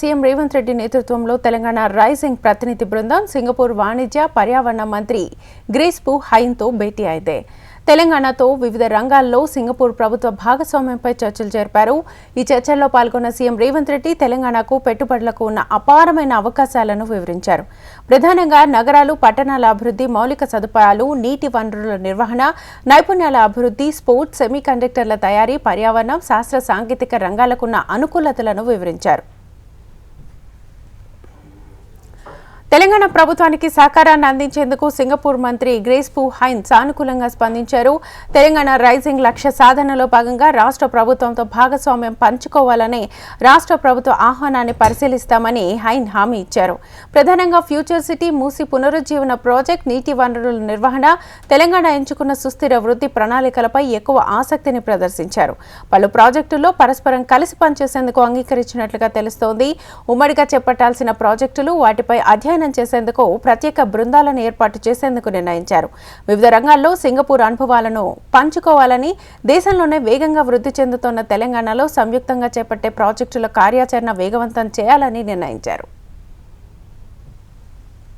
CM Revanth Reddy నేతృత్వంలో Telangana rising ప్రతినిధి బృందం సింగపూర్ వాణిజ్య పర్యావరణ మంత్రి గ్రీస్పు హైన్తో భేటీ అయింది. తెలంగాణతో వివిధ రంగాల్లో సింగపూర్ ప్రభుత్వ భాగస్వామ్యంపై చర్చలు జరిపారు. ఈ చర్చల్లో పాల్గొన్న సీఎం రేవంత్ రెడ్డి తెలంగాణకు పెట్టుబడులకు ఉన్న అపారమైన అవకాశాలను వివరించారు. ప్రధానంగా నగరాలు, పట్టణాల అభివృద్ధి, మౌలిక సదుపాయాలు, నీటి వనరుల నిర్వహణ, నైపుణ్యాల అభివృద్ధి, స్పోర్ట్స్, సెమీకండక్టర్ల తయారీ, పర్యావరణం, శాస్త్ర సాంకేతిక రంగాలకున్న అనుకూలతలను వివరించారు. తెలంగాణ ప్రభుత్వానికి సహకారాన్ని అందించేందుకు సింగపూర్ మంత్రి గ్రీస్పు హైన్ సానుకూలంగా స్పందించారు. తెలంగాణ రైజింగ్ లక్ష్య సాధనలో భాగంగా రాష్ట్ర ప్రభుత్వంతో భాగస్వామ్యం పంచుకోవాలని రాష్ట్ర ప్రభుత్వ ఆహ్వానాన్ని పరిశీలిస్తామని హైన్ హామీ ఇచ్చారు. ప్రధానంగా ఫ్యూచర్ సిటీ, మూసి పునరుజ్జీవన ప్రాజెక్ట్, నీటి వనరుల నిర్వహణ, తెలంగాణ ఎంచుకున్న సుస్థిర వృద్ధి ప్రణాళికలపై ఎక్కువ ఆసక్తిని ప్రదర్శించారు. పలు ప్రాజెక్టుల్లో పరస్పరం కలిసి పనిచేసేందుకు అంగీకరించినట్లుగా తెలుస్తోంది. ఉమ్మడిగా చేపట్టాల్సిన ప్రాజెక్టులు, వాటిపై అధ్యయనం చేసేందుకు ప్రత్యేక బృందాలను ఏర్పాటు చేసేందుకు నిర్ణయించారు. వివిధ రంగాల్లో సింగపూర్ అనుభవాలను పంచుకోవాలని, దేశంలోనే వేగంగా వృద్ధి చెందుతున్న తెలంగాణలో సంయుక్తంగా చేపట్టే ప్రాజెక్టుల కార్యాచరణ వేగవంతం చేయాలని నిర్ణయించారు.